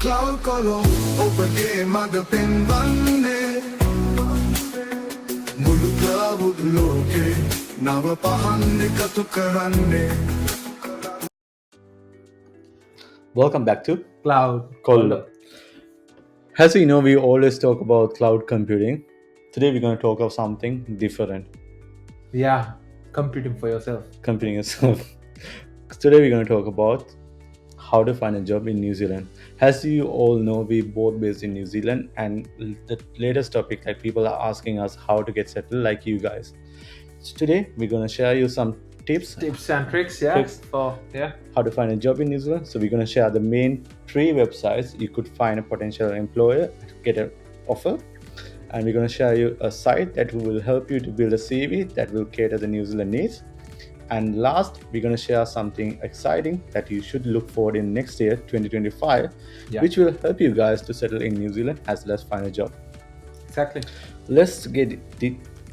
Cloud Colo ඔබගේ මඟ පෙන්වන්නේ මුළු ක්ලවුඩ් ලෝකේ නව පහන් එකතු කරන්නේ. Welcome back to Cloud Colo. As you know, we always talk about cloud computing. Today we're going to talk about something different. Yeah, computing for yourself. Computing yourself. Today we're going to talk about how to find a job in New Zealand. As you all know, we both based in New Zealand, and the latest topic that people are asking us how to get settled, like you guys. So today we're going to share you some tips and tricks, yeah. Tricks. How to find a job in New Zealand. So we're going to share the main 3 websites you could find a potential employer to get an offer, and we're going to share you a site that will help you to build a CV that will cater the New Zealand needs. And last, we're going to share something exciting that you should look forward in next year 2025, Yeah. which will help you guys to settle in New Zealand as well as find a job. Exactly. Let's get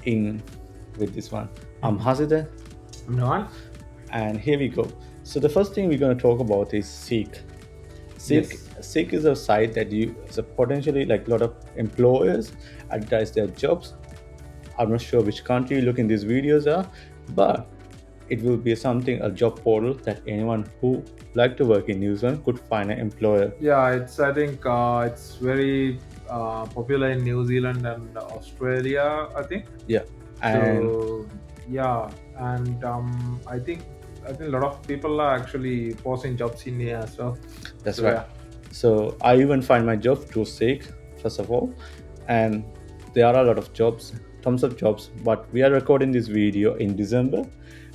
in with this one. I'm Hasida, I'm Noan. and here we go. So the first thing we're going to talk about is Seek. Seek is a site that is a potentially like a lot of employers advertise their jobs. I'm not sure which country you look in these videos are, but it will be a job portal that anyone who like to work in New Zealand could find an employer. Yeah, I think it's very popular in New Zealand and Australia, I think. Yeah, and So yeah, and I think a lot of people are actually posting jobs in here as well. that's So, right. So I even find my job through Seek, first of all, and there are a lot of jobs, tons of jobs. But we are recording this video in December,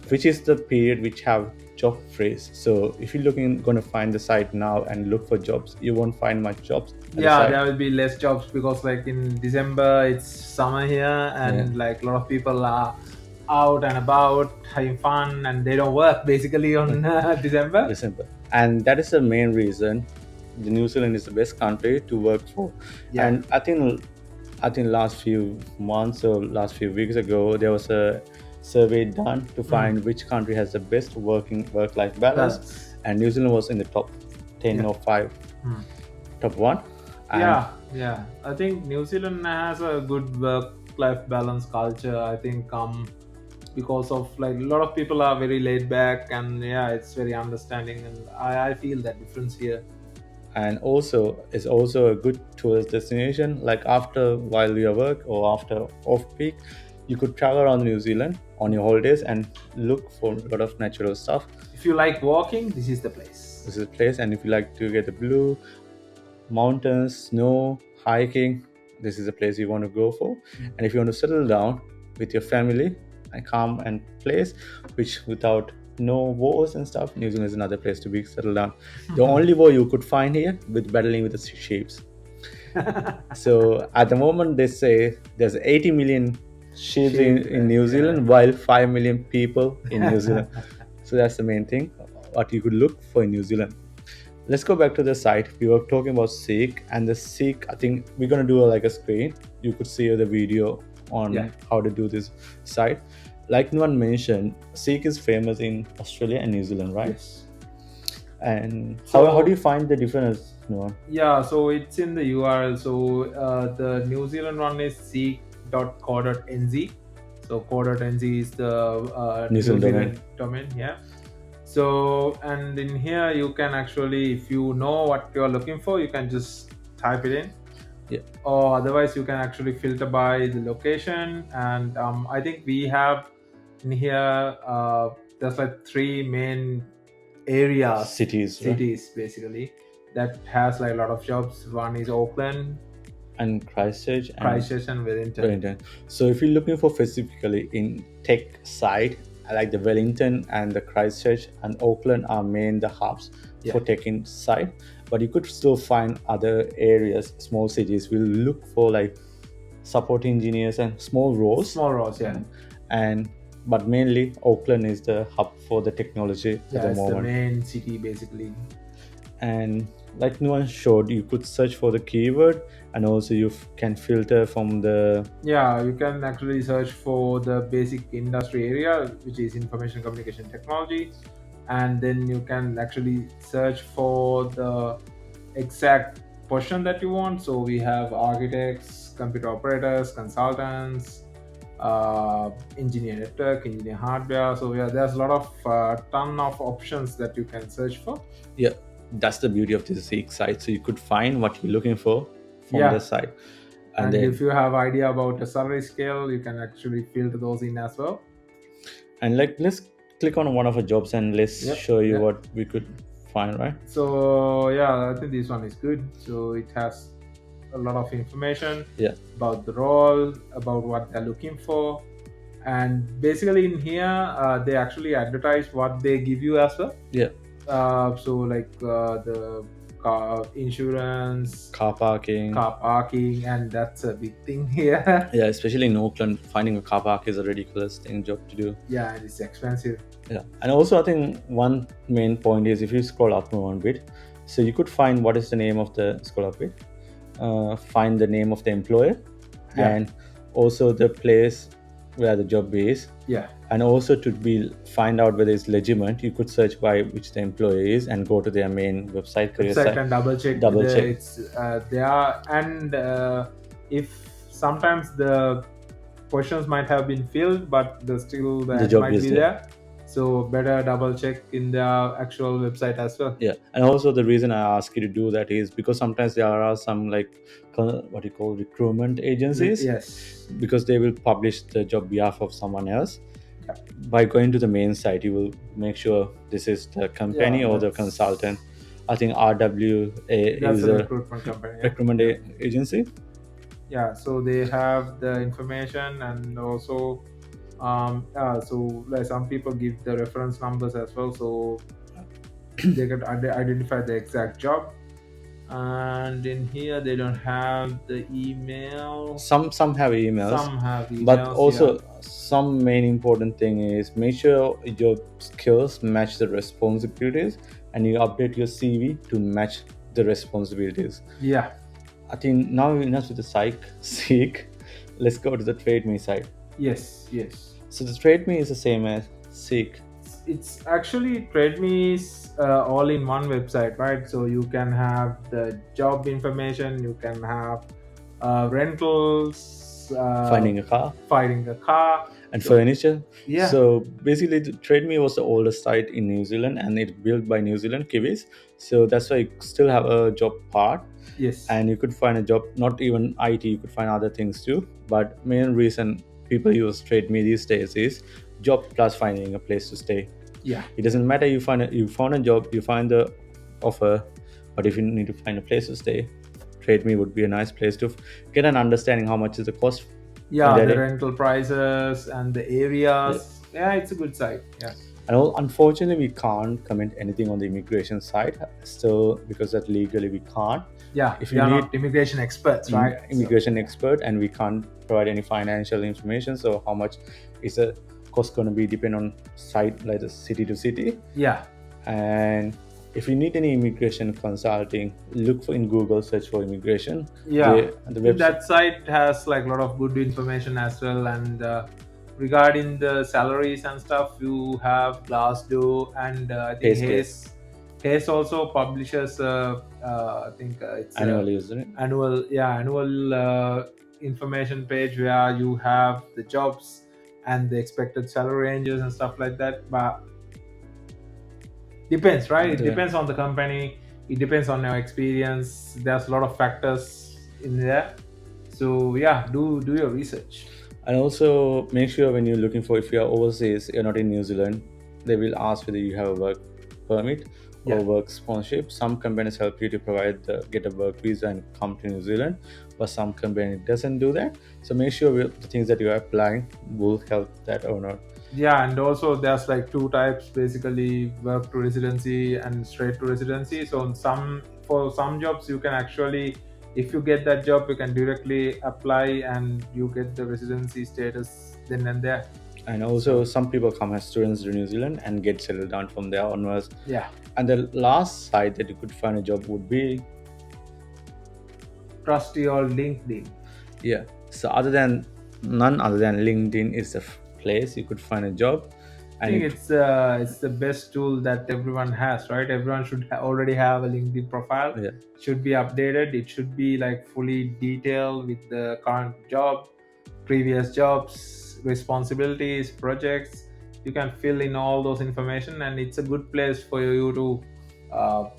which is the period which have job freeze. So if you're going to find the site now and look for jobs, you won't find much jobs. at the Yeah, site. there will be less jobs because like in December it's summer here and like a lot of people are out and about having fun and they don't work basically on December. December, and that is the main reason the New Zealand is the best country to work for. Yeah. And I think last few months or last few weeks ago there was a survey done to find which country has the best work-life balance, and New Zealand was in the top 10 Yeah. or 5, top 1. And Yeah. I think New Zealand has a good work-life balance culture. I think because of like a lot of people are very laid back and yeah, it's very understanding, and I feel that difference here. and also it's also a good tourist destination. Like after while your work or after off peak, you could travel around New Zealand on your holidays and look for a lot of natural stuff. If you like walking, this is the place. This is a place, and if you like to get the blue mountains, snow, hiking, this is a place you want to go for. And if you want to settle down with your family and calm and place which without no wars and stuff, New Zealand is another place to be settled down. The only war you could find here with battling with the sheep. So at the moment they say there's 80 million sheep in New Zealand, while 5 million people in New Zealand. So that's the main thing what you could look for in New Zealand. Let's go back to the site. We were talking about Seek, and the Seek, I think we're gonna do like a screen. You could see the video on how to do this site. Like Nuan mentioned, Seek is famous in Australia and New Zealand, right? Yes. And So- how do you find the difference, Nuan? Yeah, so it's in the URL. So the New Zealand one is seek.co.nz. So co.nz is the New Zealand domain. Yeah. So and in here you can actually, if you know what you're looking for, you can just type it in. Yeah. Or otherwise you can actually filter by the location. And I think we have in here there's like 3 main areas, Cities, right? basically, that has like a lot of jobs. One is Auckland, And Christchurch and Wellington. So if you're looking for specifically in tech side, like the Wellington and the Christchurch and Auckland are the hubs for tech in side, but you could still find other areas, small cities will look for like support engineers and small roles. But mainly Auckland is the hub for the technology at the It's the moment. main city basically. And like Nuan showed, you could search for the keyword, and also you can filter from the You can actually search for the basic industry area, which is information communication technology, and then you can actually search for the exact position that you want. So we have architects, computer operators, consultants, engineer network, engineer hardware. So yeah, there's a lot of ton of options that you can search for. Yeah, that's the beauty of the Seek site. So you could find what you're looking for from the Yeah, site, and and if then you have idea about a salary scale, you can actually filter those in as well. and like let's click on one of our jobs and let's Yep. show you Yep. what we could find, right? So yeah, I think this one is good. So it has a lot of information Yeah, about the role, about what they're looking for, and basically in here they actually advertise what they give you as well. yeah. So like the car insurance, Car parking. car parking, and that's a big thing here. Yeah, especially in Oakland, finding a car park is a ridiculous thing job to do. Yeah, and it's expensive. Yeah, and also I think one main point is if you scroll up one bit, so you could find what is the name of the scroll up bit, find the name of the employer, Yeah. and also the place where the job is, Yeah, and also to be find out whether it's legitimate. You could search by which the employer is and go to their main website, career website site. and double check Double whether check. it's they are, and if sometimes the questions might have been filled, but still the ad job might is be there. there. So better double check in the actual website as well. Yeah, and also the reason I ask you to do that is because sometimes there are some like what you call recruitment agencies, Yes. because they will publish the job behalf of someone else. Yeah. By going to the main site, you will make sure this is the company Yeah, or the that's- consultant. I think RWA That's is a a recruitment company. Yeah. recruitment agency. Yeah, so they have the information, and also so like some people give the reference numbers as well, so they can identify the exact job. And in here they don't have the email. Some have emails, Some have emails, but also yeah. some main important thing is make sure your skills match the responsibilities, and you update your CV to match the responsibilities. Yeah. I think now enough with the Seek. Let's go to the TradeMe site. Yes. Yes. So the TradeMe is the same as Seek. It's actually TradeMe's all in one website, right? So you can have the job information, you can have rentals, Finding a car finding a car, and furniture. yeah. So basically, the TradeMe was the oldest site in New Zealand, and it's built by New Zealand Kiwis. So that's why you still have a job part, Yes. and you could find a job. Not even IT, you could find other things too. But main reason people use TradeMe these days is job plus finding a place to stay. Yeah. It doesn't matter you found a job, you find the offer, but if you need to find a place to stay, TradeMe would be a nice place to get an understanding how much is the cost. Yeah, per the day. rental prices and the areas. Yeah, it's a good site. Yeah. And unfortunately, we can't comment anything on the immigration side still because that legally we can't. Yeah, If we you are need not immigration experts, right? immigration expert, and we can't provide any financial information. So how much is the cost going to be depend on site like the city to city. Yeah. And if you need any immigration consulting, look for in Google, search for immigration. Yeah. The website. That site has like a lot of good information as well. And regarding the salaries and stuff, you have Glassdoor, and I think Payscale. Hayes also publishes I think it's Annually, isn't it? annual information page where you have the jobs and the expected salary ranges and stuff like that. But depends, right? It Yeah. depends on the company, it depends on your experience. There's a lot of factors in there. So yeah, do your research. And also make sure when you're looking for, if you're overseas, you're not in New Zealand, they will ask whether you have a work permit or Yeah. work sponsorship. Some companies help you to get a work visa and come to New Zealand, but some company doesn't do that. So make sure the things that you are applying will help that owner. Yeah, and also there's like two types, basically work to residency and straight to residency. So for some jobs you can actually, if you get that job, you can directly apply and you get the residency status then and there. And also some people come as students to New Zealand and get settled down from there onwards. Yeah. And the last site that you could find a job would be Trusty or LinkedIn. So none other than LinkedIn is the place you could find a job. I And think it's the best tool that everyone has, right? Everyone should already have a LinkedIn profile. yeah, Should be updated. It should be like fully detailed with the current job, previous jobs, responsibilities, projects. You can fill in all those information, and it's a good place for you to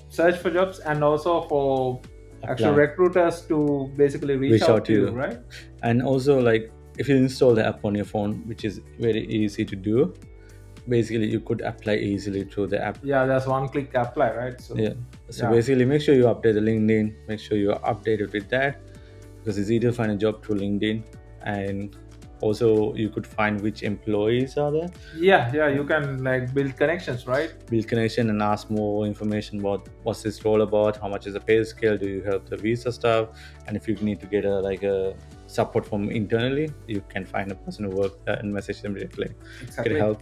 search for jobs, and also for actual apply, recruiters to basically reach reach out out to to you, you. right? And also, like, if you install the app on your phone, which is very easy to do, basically you could apply easily through the app. Yeah, that's one click apply, right? So Yeah. So yeah. basically, make sure you update the LinkedIn. Make sure you're updated with that, because it's easy to find a job through LinkedIn. And also, you could find which employees are there, Yeah, you can like build connections, right? build connection, and ask more information about what's this role about, how much is the pay scale, do you help the visa stuff, and if you need to get a support from internally, you can find a person who works there and message them directly, get Exactly. help.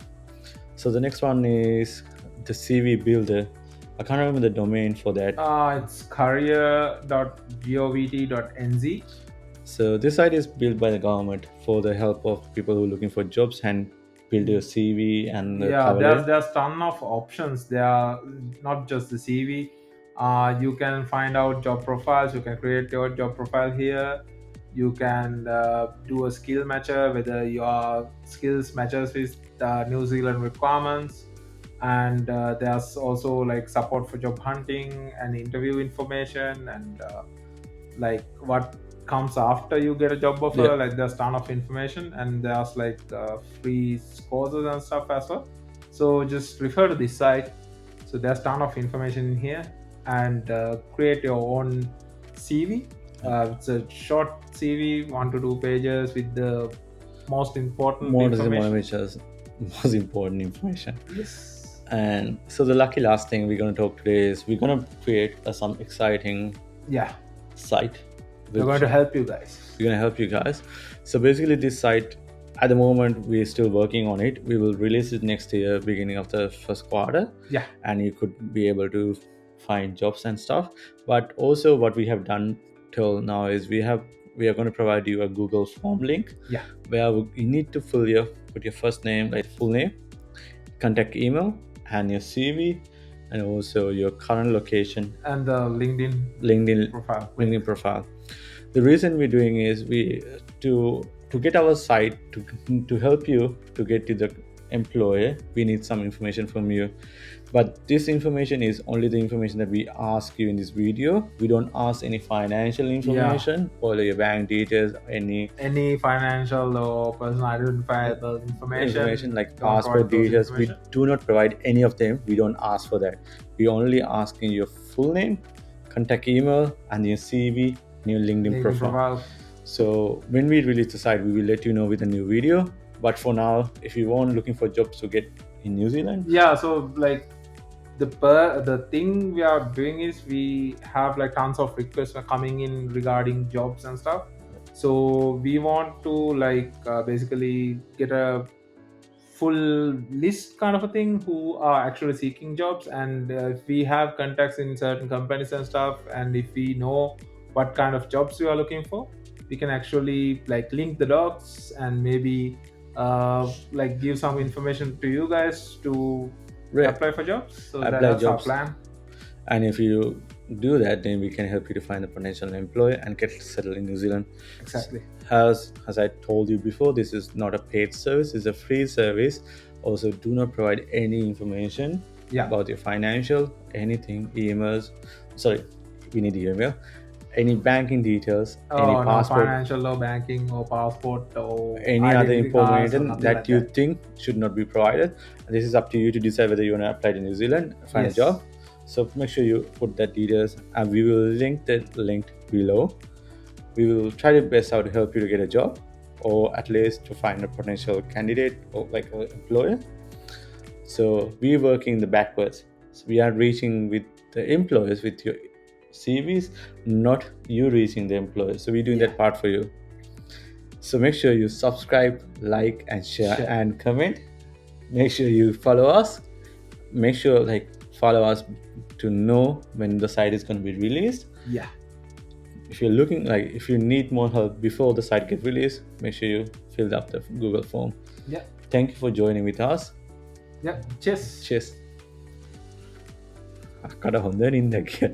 So the next one is the CV builder. I can't remember the domain for that. It's career.govt.nz. So this site is built by the government for the help of people who are looking for jobs and build your CV and the Yeah, cover there's letter. there's ton of options. There are not just the CV. You can find out job profiles. You can create your job profile here. You can do a skill matcher, whether your skills matches with New Zealand requirements. And there's also like support for job hunting and interview information, and like what comes after you get a job offer. Yeah. Like there's ton of information, and there's like free courses and stuff as well. So just refer to this site. So there's ton of information in here, and create your own CV. It's a short CV, 1 to 2 pages, with the most important More is the information. which has most important information. Yes. And so the lucky last thing we're going to talk today is we're going to create some exciting Yeah, site. we're going to help you guys. We're going to help you guys. So basically, this site, at the moment, we're still working on it. We will release it next year, beginning of the first quarter. Yeah. And you could be able to find jobs and stuff. But also, what we have done till now is we are going to provide you a Google form link. Yeah. Where you need to put your first name, like full name, contact email, and your CV, and also your current location, And the LinkedIn profile. LinkedIn profile. The reason we're doing is to get our site to help you to get to the employer, we need some information from you. But this information is only the information that we ask you in this video. We don't ask any financial information or your bank details, Any financial or personal identifiable information like don't passport provide those details. We information. do not provide any of them. We don't ask for that. We only asking your full name, contact email, and your CV, and your LinkedIn profile. So when we release the site, we will let you know with a new video. But for now, if you want looking for jobs to get in New Zealand, Yeah, so like the thing we are doing is we have like tons of requests are coming in regarding jobs and stuff. So we want to like basically get a full list kind of a thing who are actually seeking jobs, and if we have contacts in certain companies and stuff, and if we know what kind of jobs we are looking for, we can actually like link the dots and maybe like give some information to you guys to apply for jobs. So apply that's jobs. our plan. And if you do that, then we can help you to find a potential employer and get settled in New Zealand. Exactly. As I told you before, this is not a paid service, it's a free service. Also, do not provide any information about your financial, anything, emails. Sorry, we need email. Any banking details, any passport, financial or banking or passport or any other identity cards or information nothing that like you that. think should not be provided. This is up to you to decide whether you want to apply to New Zealand, find a job. So make sure you put that details, and we will link that link below. We will try the best how to help you to get a job, or at least to find a potential candidate or like an employer. So we're working the backwards. So we are reaching with the employers with your CVs, not you reaching the employers. So we're doing that part for you. So make sure you subscribe, like, and share and comment. Make sure you follow us. Make sure follow us to know when the site is going to be released. Yeah. If you're looking if you need more help before the site gets released, make sure you fill up the Google form. Yeah. Thank you for joining with us. Yeah, cheers. Cheers. අක්කට හොඳ නින්ද කිය